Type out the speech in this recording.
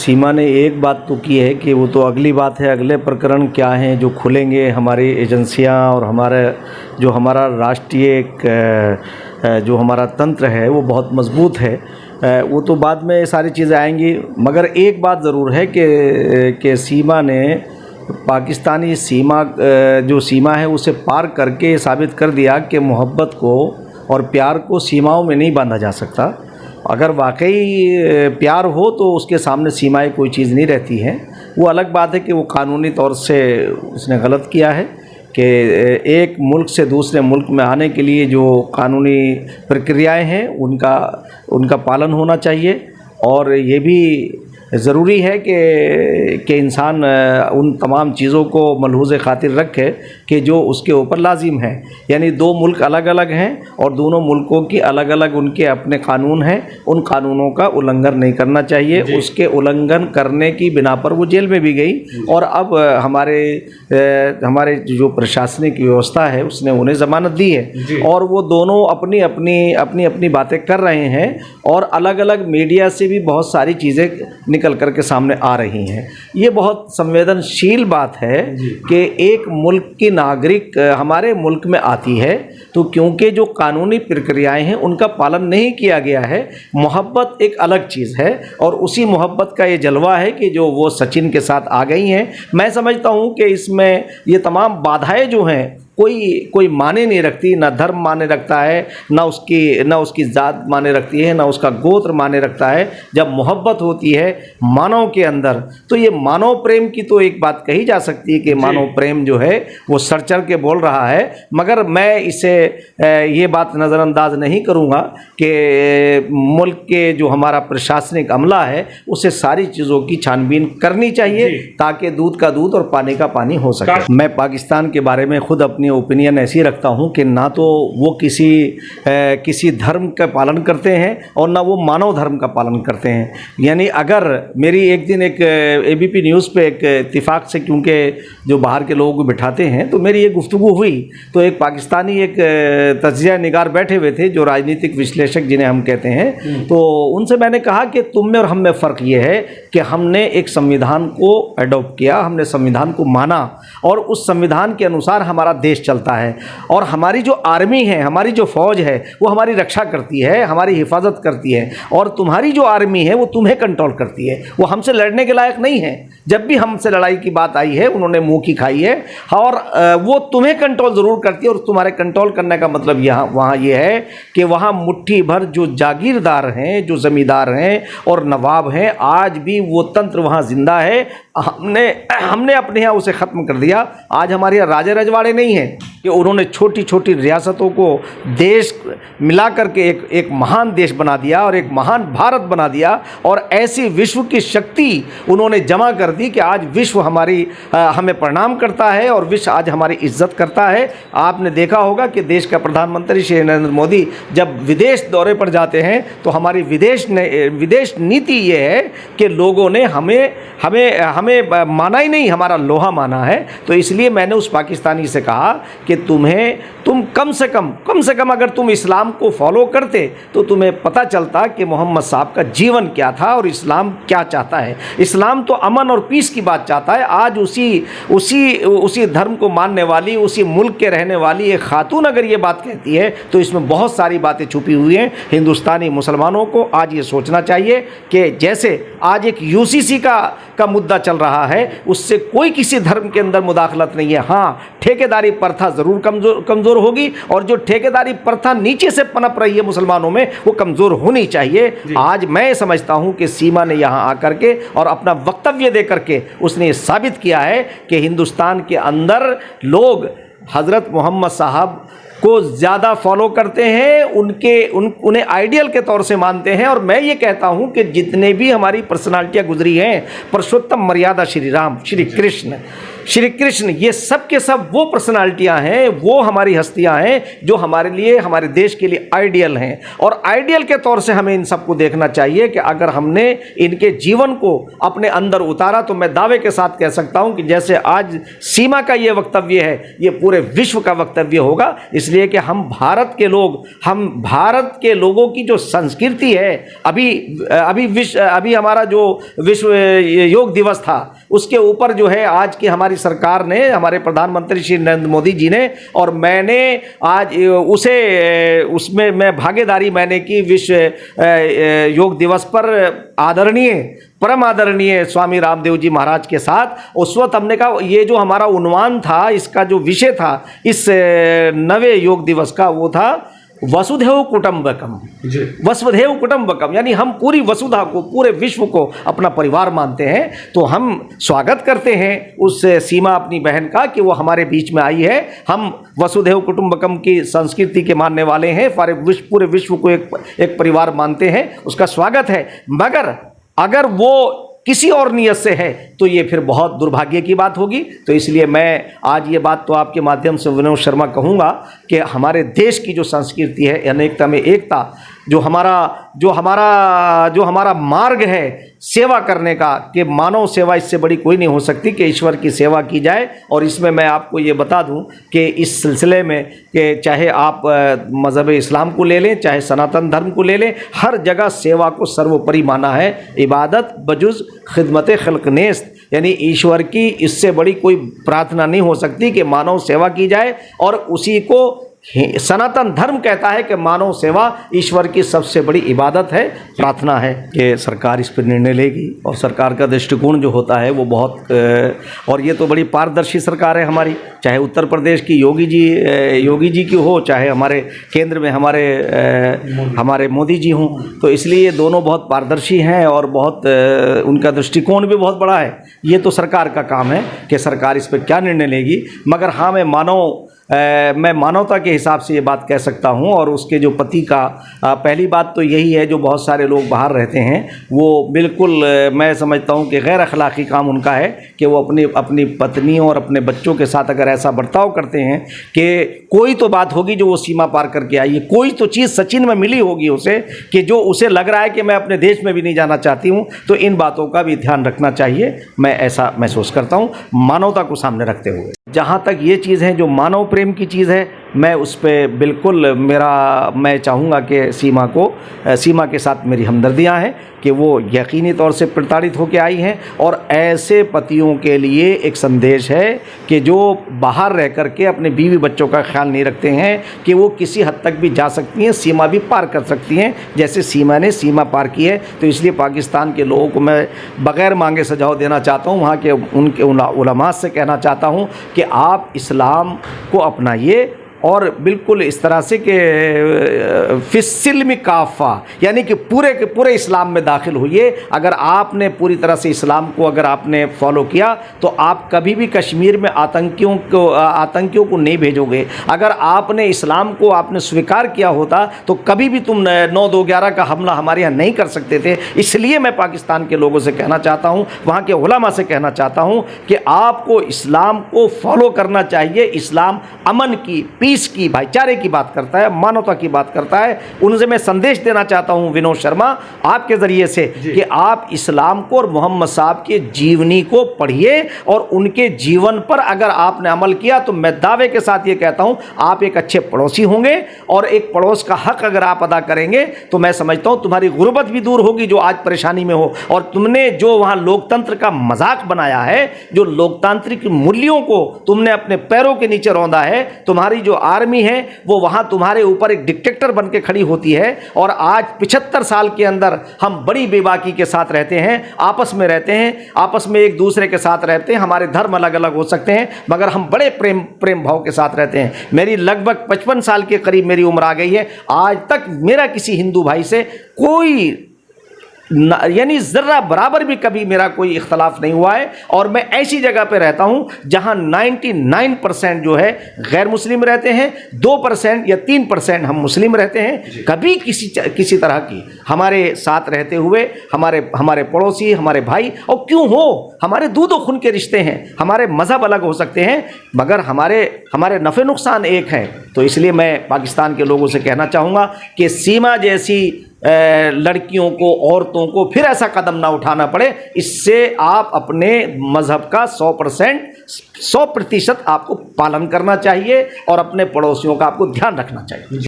सीमा ने एक बात तो की है कि वो तो अगली बात है, अगले प्रकरण क्या हैं जो खुलेंगे। हमारी एजेंसियां और हमारा राष्ट्रीय जो हमारा तंत्र है वो बहुत मजबूत है। वो तो बाद में सारी चीज़ें आएंगी। मगर एक बात ज़रूर है कि सीमा ने पाकिस्तानी सीमा जो सीमा है उसे पार करके साबित कर दिया कि मोहब्बत को और प्यार को सीमाओं में नहीं बांधा जा सकता। अगर वाकई प्यार हो तो उसके सामने सीमाएं कोई चीज़ नहीं रहती हैं। वो अलग बात है कि वो कानूनी तौर से उसने गलत किया है कि एक मुल्क से दूसरे मुल्क में आने के लिए जो कानूनी प्रक्रियाएं हैं उनका पालन होना चाहिए। और ये भी ज़रूरी है कि इंसान उन तमाम चीज़ों को मलहूज़ ख़ातिर रखे कि जो उसके ऊपर लाजिम है। यानी दो मुल्क अलग अलग हैं और दोनों मुल्कों की अलग अलग उनके अपने कानून हैं। उन कानूनों का उल्लंघन नहीं करना चाहिए। उसके उल्लंघन करने की बिना पर वो जेल में भी गई और अब हमारे जो प्रशासनिक व्यवस्था है उसने उन्हें ज़मानत दी है और वो दोनों अपनी अपनी बातें कर रहे हैं और अलग अलग मीडिया से भी बहुत सारी चीज़ें निकल करके सामने आ रही हैं। ये बहुत संवेदनशील बात है कि एक मुल्क की नागरिक हमारे मुल्क में आती है तो क्योंकि जो कानूनी प्रक्रियाएं हैं उनका पालन नहीं किया गया है। मोहब्बत एक अलग चीज़ है और उसी मोहब्बत का ये जलवा है कि जो वो सचिन के साथ आ गई हैं। मैं समझता हूँ कि इसमें ये तमाम बाधाएं जो हैं कोई माने नहीं रखती। ना धर्म माने रखता है, ना उसकी ज़ात माने रखती है, ना उसका गोत्र माने रखता है। जब मोहब्बत होती है मानव के अंदर तो ये मानव प्रेम की तो एक बात कही जा सकती है कि मानव प्रेम जो है वो सर चढ़ के बोल रहा है। मगर मैं इसे ये बात नज़रअंदाज नहीं करूँगा कि मुल्क के जो हमारा प्रशासनिक अमला है उसे सारी चीज़ों की छानबीन करनी चाहिए ताकि दूध का दूध और पानी का पानी हो सके। मैं पाकिस्तान के बारे में खुद अपनी ओपिनियन ऐसी रखता हूं कि ना तो वो किसी धर्म का पालन करते हैं और ना वो मानव धर्म का पालन करते हैं। यानी अगर मेरी एक दिन एक एबीपी न्यूज़ पे एक इत्तिफाक से, क्योंकि जो बाहर के लोगों को बिठाते हैं, तो मेरी ये गुफ्तगू हुई तो एक पाकिस्तानी एक तज्ज़िया निगार बैठे हुए थे जो राजनीतिक विश्लेषक जिन्हें हम कहते हैं। तो उनसे मैंने कहा कि तुम में और हम में फ़र्क ये है कि हमने एक संविधान को अडॉप्ट किया, हमने संविधान को माना और उस संविधान के अनुसार हमारा देश चलता है और हमारी जो आर्मी है, हमारी जो फ़ौज है वो हमारी रक्षा करती है, हमारी हिफाजत करती है। और तुम्हारी जो आर्मी है वो तुम्हें कंट्रोल करती है, वो हमसे लड़ने के लायक नहीं है। जब भी हमसे लड़ाई की बात आई है उन्होंने मुंह की खाई है और वो तुम्हें कंट्रोल ज़रूर करती है। और तुम्हारे कंट्रोल करने का मतलब वहाँ ये है कि वहाँ मुट्ठी भर जो जागीरदार हैं, जो ज़मींदार हैं और नवाब हैं, आज भी वो तंत्र वहाँ ज़िंदा है। हमने अपने यहाँ उसे ख़त्म कर दिया। आज हमारे यहाँ राजे रजवाड़े नहीं हैं कि उन्होंने छोटी छोटी रियासतों को देश मिला करके एक महान देश बना दिया और एक महान भारत बना दिया और ऐसी विश्व की शक्ति उन्होंने जमा कर दी कि आज विश्व हमें प्रणाम करता है और विश्व आज हमारी इज्जत करता है। आपने देखा होगा कि देश का प्रधानमंत्री श्री नरेंद्र मोदी जब विदेश दौरे पर जाते हैं तो हमारी विदेश नीति ये है कि लोगों ने हमें माना ही नहीं, हमारा लोहा माना है। तो इसलिए मैंने उस पाकिस्तानी से कहा कि तुम कम से कम अगर तुम इस्लाम को फॉलो करते तो तुम्हें पता चलता कि मोहम्मद साहब का जीवन क्या था और इस्लाम क्या चाहता है। इस्लाम तो अमन और पीस की बात चाहता है। आज उसी धर्म को मानने वाली, उसी मुल्क के रहने वाली एक खातून अगर ये बात कहती है तो इसमें बहुत सारी बातें छुपी हुई हैं। हिंदुस्तानी मुसलमानों को आज ये सोचना चाहिए कि जैसे आज एक यूसीसी का मुद्दा चल रहा है, उससे कोई किसी धर्म के अंदर मुदाखलत नहीं है। हाँ, ठेकेदारी प्रथा ज़रूर कमज़ोर होगी और जो ठेकेदारी प्रथा नीचे से पनप रही है मुसलमानों में वो कमज़ोर होनी चाहिए। आज मैं समझता हूं कि सीमा ने यहां आकर के और अपना वक्तव्य दे करके उसने ये साबित किया है कि हिंदुस्तान के अंदर लोग हज़रत मोहम्मद साहब को ज़्यादा फॉलो करते हैं, उन्हें आइडियल के तौर से मानते हैं। और मैं ये कहता हूँ कि जितने भी हमारी पर्सनालिटियाँ गुजरी हैं, पुरुषोत्तम मर्यादा श्री राम, श्री कृष्ण, श्री कृष्ण, ये सब के सब वो पर्सनालिटियां हैं, वो हमारी हस्तियां हैं जो हमारे लिए, हमारे देश के लिए आइडियल हैं। और आइडियल के तौर से हमें इन सबको देखना चाहिए कि अगर हमने इनके जीवन को अपने अंदर उतारा तो मैं दावे के साथ कह सकता हूं कि जैसे आज सीमा का ये वक्तव्य है, ये पूरे विश्व का वक्तव्य होगा। इसलिए कि हम भारत के लोग, हम भारत के लोगों की जो संस्कृति है, अभी हमारा जो विश्व योग दिवस था उसके ऊपर जो है आज की हमारी सरकार ने, हमारे प्रधानमंत्री श्री नरेंद्र मोदी जी ने, और मैंने आज उसमें मैं भागीदारी मैंने की विश्व योग दिवस पर आदरणीय, परम आदरणीय स्वामी रामदेव जी महाराज के साथ। उस वक्त हमने कहा ये जो हमारा उन्वान था, इसका जो विषय था इस नवे योग दिवस का, वो था वसुधैव कुटुंबकम। वसुधैव कुटुंबकम यानी हम पूरी वसुधा को, पूरे विश्व को अपना परिवार मानते हैं। तो हम स्वागत करते हैं उस सीमा अपनी बहन का कि वो हमारे बीच में आई है। हम वसुधैव कुटुंबकम की संस्कृति के मानने वाले हैं, पूरे विश्व को एक परिवार मानते हैं, उसका स्वागत है। मगर अगर वो किसी और नियत से है तो ये फिर बहुत दुर्भाग्य की बात होगी। तो इसलिए मैं आज ये बात तो आपके माध्यम से विनोद शर्मा कहूँगा कि हमारे देश की जो संस्कृति है, अनेकता में एकता, जो हमारा मार्ग है सेवा करने का, कि मानव सेवा इससे बड़ी कोई नहीं हो सकती कि ईश्वर की सेवा की जाए। और इसमें मैं आपको ये बता दूं कि इस सिलसिले में कि चाहे आप मज़हब इस्लाम को ले लें, चाहे सनातन धर्म को ले लें, हर जगह सेवा को सर्वोपरि माना है। इबादत बजुज़ खिदमत खल्क नेस्त, यानी ईश्वर की इससे बड़ी कोई प्रार्थना नहीं हो सकती कि मानव सेवा की जाए। और उसी को सनातन धर्म कहता है कि मानव सेवा ईश्वर की सबसे बड़ी इबादत है, प्रार्थना है। कि सरकार इस पर निर्णय लेगी और सरकार का दृष्टिकोण जो होता है वो बहुत, और ये तो बड़ी पारदर्शी सरकार है हमारी, चाहे उत्तर प्रदेश की योगी जी की हो, चाहे हमारे केंद्र में हमारे मोदी जी हों। तो इसलिए ये दोनों बहुत पारदर्शी हैं और बहुत उनका दृष्टिकोण भी बहुत बड़ा है। ये तो सरकार का काम है कि सरकार इस पर क्या निर्णय लेगी। मगर हाँ, मैं मानवता के हिसाब से ये बात कह सकता हूँ। और उसके जो पति का पहली बात तो यही है, जो बहुत सारे लोग बाहर रहते हैं वो बिल्कुल मैं समझता हूँ कि गैर अखलाकी काम उनका है कि वो अपनी पत्नियों और अपने बच्चों के साथ अगर ऐसा बर्ताव करते हैं कि कोई तो बात होगी जो वो सीमा पार करके आई है, कोई तो चीज़ सचिन में मिली होगी उसे कि जो उसे लग रहा है कि मैं अपने देश में भी नहीं जाना चाहती हूँ। तो इन बातों का भी ध्यान रखना चाहिए, मैं ऐसा महसूस करता हूँ मानवता को सामने रखते हुए। जहाँ तक ये चीज़ है जो मानव प्रेम की चीज़ है, मैं उस पर बिल्कुल मैं चाहूँगा कि सीमा के साथ मेरी हमदर्दियाँ हैं कि वो यकीनी तौर से प्रताड़ित होकर आई हैं। और ऐसे पतियों के लिए एक संदेश है कि जो बाहर रह कर के अपने बीवी बच्चों का ख्याल नहीं रखते हैं कि वो किसी हद तक भी जा सकती हैं, सीमा भी पार कर सकती हैं, जैसे सीमा ने सीमा पार की है। तो इसलिए पाकिस्तान के लोगों को मैं बग़ैर मांगे सुझाव देना चाहता हूँ, वहाँ के उनके उलमा से कहना चाहता हूँ कि आप इस्लाम को अपनाइए और बिल्कुल इस तरह से कि फिस्सिल्म काफ़ा, यानी कि पूरे के पूरे इस्लाम में दाखिल हुई। अगर आपने पूरी तरह से इस्लाम को अगर आपने फॉलो किया तो आप कभी भी कश्मीर में आतंकियों को नहीं भेजोगे। अगर आपने इस्लाम को आपने स्वीकार किया होता तो कभी भी तुम 9/2/11 का हमला हमारे यहाँ नहीं कर सकते थे। इसलिए मैं पाकिस्तान के लोगों से कहना चाहता हूँ, वहाँ के उलमा से कहना चाहता हूँ कि आपको इस्लाम को फॉलो करना चाहिए। इस्लाम अमन की, पीस की, भाईचारे की बात करता है, मानवता की बात करता है। उनसे मैं संदेश देना चाहता हूं विनोद शर्मा आपके जरिए से कि आप इस्लाम को और मोहम्मद साहब के जीवनी को पढ़िए और उनके जीवन पर अगर आपने अमल किया तो मैं दावे के साथ ये कहता हूं आप एक अच्छे पड़ोसी होंगे। और एक पड़ोस का हक अगर आप अदा करेंगे तो मैं समझता हूं तुम्हारी गुर्बत भी दूर होगी जो आज परेशानी में हो। और तुमने जो वहां लोकतंत्र का मजाक बनाया है, जो लोकतांत्रिक मूल्यों को तुमने अपने पैरों के नीचे रौंदा है, तुम्हारी जो आर्मी है वो वहां तुम्हारे ऊपर एक डिक्टेटर बन के खड़ी होती है। और आज 75 साल के अंदर हम बड़ी बेबाकी के साथ रहते हैं, आपस में रहते हैं, आपस में एक दूसरे के साथ रहते हैं। हमारे धर्म अलग अलग हो सकते हैं मगर हम बड़े प्रेम भाव के साथ रहते हैं। मेरी लगभग 55 साल के करीब मेरी उम्र आ गई है, आज तक मेरा किसी हिंदू भाई से कोई यानी ज़र्रा बराबर भी कभी मेरा कोई इख्तलाफ नहीं हुआ है। और मैं ऐसी जगह पे रहता हूँ जहाँ 99% जो है गैर मुस्लिम रहते हैं, 2% या 3% हम मुस्लिम रहते हैं। कभी किसी तरह की हमारे साथ रहते हुए हमारे पड़ोसी, हमारे भाई, और क्यों हो, हमारे दूध और खून के रिश्ते हैं, हमारे मज़हब अलग हो सकते हैं, मगर हमारे नफ़े नुकसान एक है। तो इसलिए मैं पाकिस्तान के लोगों से कहना चाहूँगा कि सीमा जैसी लड़कियों को, औरतों को फिर ऐसा कदम ना उठाना पड़े। इससे आप अपने मज़हब का 100% आपको पालन करना चाहिए और अपने पड़ोसियों का आपको ध्यान रखना चाहिए।